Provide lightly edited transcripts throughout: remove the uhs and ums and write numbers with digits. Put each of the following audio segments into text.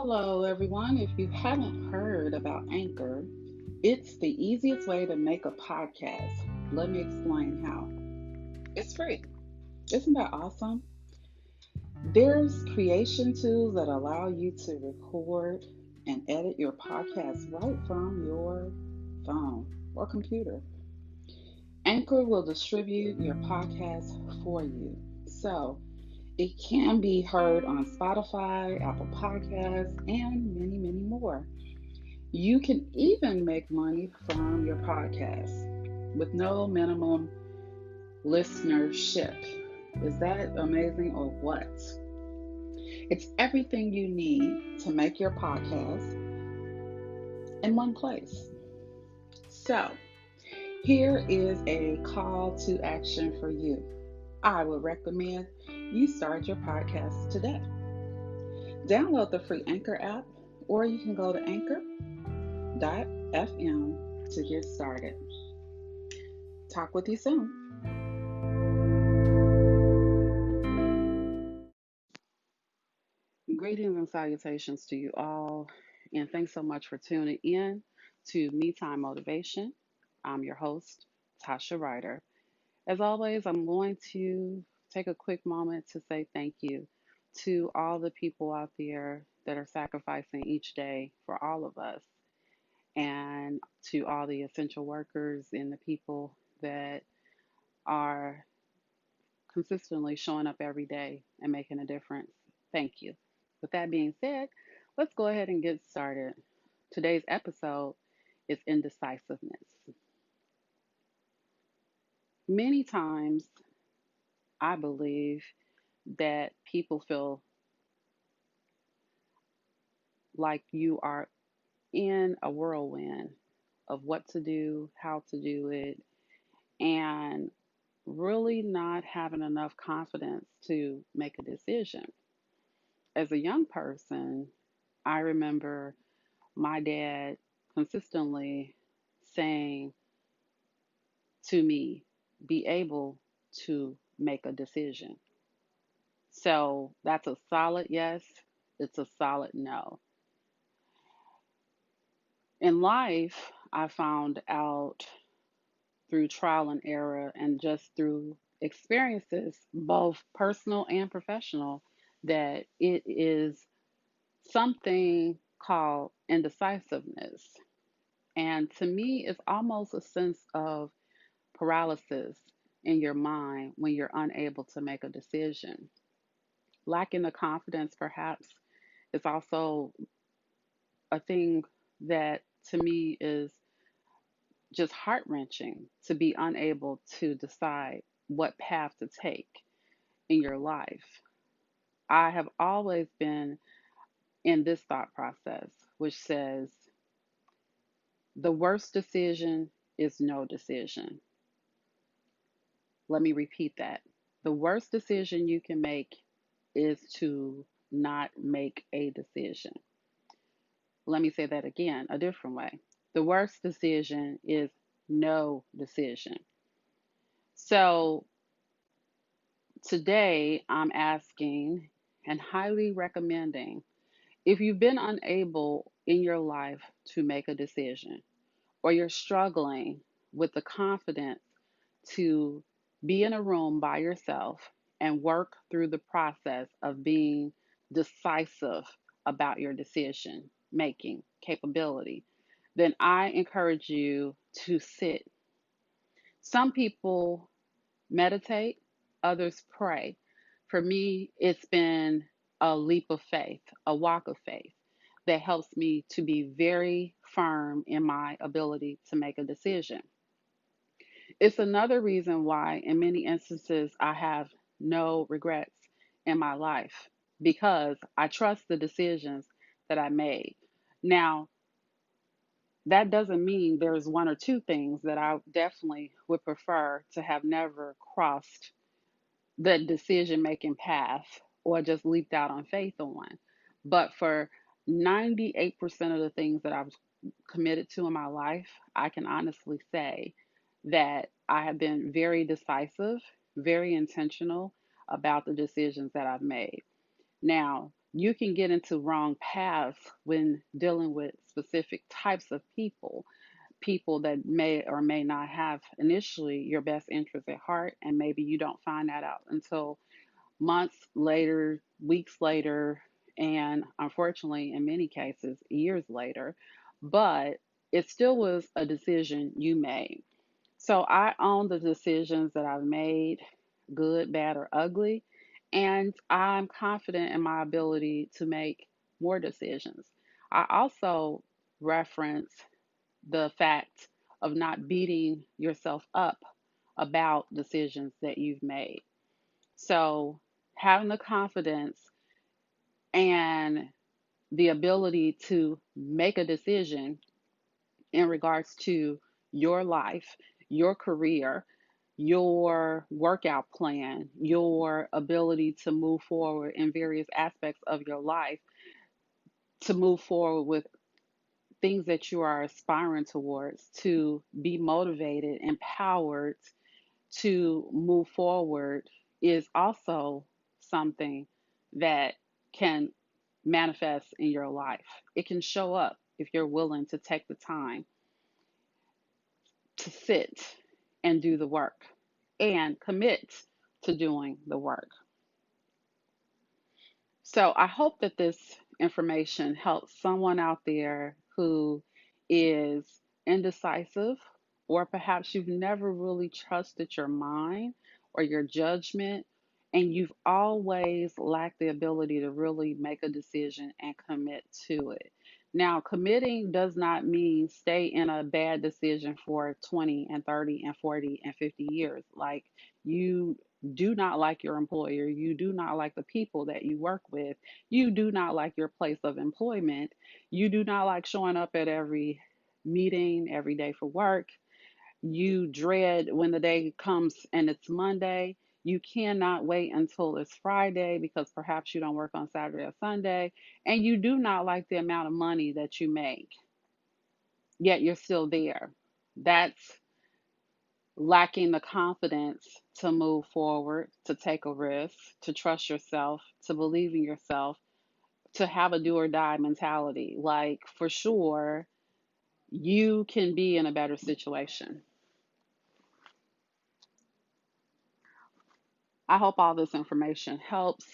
Hello, everyone. If you haven't heard about Anchor, it's the easiest way to make a podcast. Let me explain how. It's free. Isn't that awesome? There's creation tools that allow you to record and edit your podcast right from your phone or computer. Anchor will distribute your podcast for you. So it can be heard on Spotify, Apple Podcasts, and many, many more. You can even make money from your podcast with no minimum listenership. Is that amazing or what? It's everything you need to make your podcast in one place. So, here is a call to action for you. I would recommend you start your podcast today. Download the free Anchor app, or you can go to anchor.fm to get started. Talk with you soon. Greetings and salutations to you all, and thanks so much for tuning in to MiThyme Motivation. I'm your host, Tasha Ryder. As always, I'm going to take a quick moment to say thank you to all the people out there that are sacrificing each day for all of us, and to all the essential workers and the people that are consistently showing up every day and making a difference. Thank you. With that being said, let's go ahead and get started. Today's episode is indecisiveness. Many times, I believe that people feel like you are in a whirlwind of what to do, how to do it, and really not having enough confidence to make a decision. As a young person, I remember my dad consistently saying to me, be able to make a decision. So that's a solid yes, it's a solid no. In life, I found out through trial and error and just through experiences, both personal and professional, that it is something called indecisiveness. And to me, it's almost a sense of paralysis in your mind when you're unable to make a decision. Lacking the confidence, perhaps, is also a thing that to me is just heart wrenching to be unable to decide what path to take in your life. I have always been in this thought process, which says the worst decision is no decision. Let me repeat that. The worst decision you can make is to not make a decision. Let me say that again, a different way. The worst decision is no decision. So today I'm asking and highly recommending, if you've been unable in your life to make a decision, or you're struggling with the confidence to be in a room by yourself and work through the process of being decisive about your decision making capability, then I encourage you to sit. Some people meditate, others pray. For me, it's been a leap of faith, a walk of faith that helps me to be very firm in my ability to make a decision. It's another reason why, in many instances, I have no regrets in my life because I trust the decisions that I made. Now, that doesn't mean there's one or two things that I definitely would prefer to have never crossed the decision making path or just leaped out on faith on. But for 98% of the things that I've committed to in my life, I can honestly say that I have been very decisive, very intentional about the decisions that I've made. Now, You can get into wrong paths when dealing with specific types of people, people that may or may not have initially your best interest at heart, and maybe you don't find that out until months later, weeks later, and unfortunately, in many cases, years later. But it still was a decision you made. So I own the decisions that I've made, good, bad, or ugly, and I'm confident in my ability to make more decisions. I also reference the fact of not beating yourself up about decisions that you've made. So, having the confidence and the ability to make a decision in regards to your life, your career, your workout plan, your ability to move forward in various aspects of your life, to move forward with things that you are aspiring towards, to be motivated, empowered to move forward is also something that can manifest in your life. It can show up if you're willing to take the time to sit and do the work and commit to doing the work. So I hope that this information helps someone out there who is indecisive, or perhaps you've never really trusted your mind or your judgment, and you've always lacked the ability to really make a decision and commit to it. Now, committing does not mean stay in a bad decision for 20 and 30 and 40 and 50 years. Like, you do not like your employer, you do not like the people that you work with, you do not like your place of employment, you do not like showing up at every meeting every day for work, you dread when the day comes and it's Monday. You cannot wait until it's Friday because perhaps you don't work on Saturday or Sunday, and you do not like the amount of money that you make, yet you're still there. That's lacking the confidence to move forward, to take a risk, to trust yourself, to believe in yourself, to have a do or die mentality. Like, for sure, you can be in a better situation. I hope all this information helps.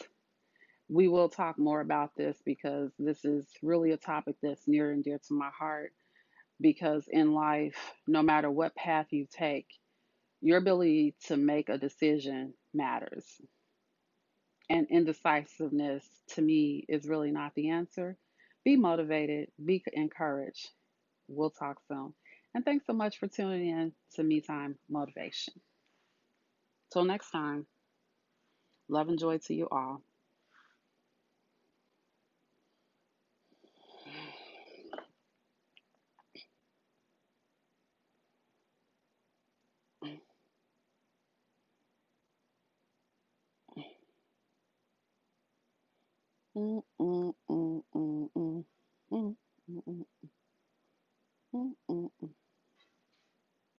We will talk more about this because this is really a topic that's near and dear to my heart. Because in life, no matter what path you take, your ability to make a decision matters. And indecisiveness to me is really not the answer. Be motivated, be encouraged. We'll talk soon. And thanks so much for tuning in to MiThyme Motivation. Till next time, love and joy to you all. Mm-mm.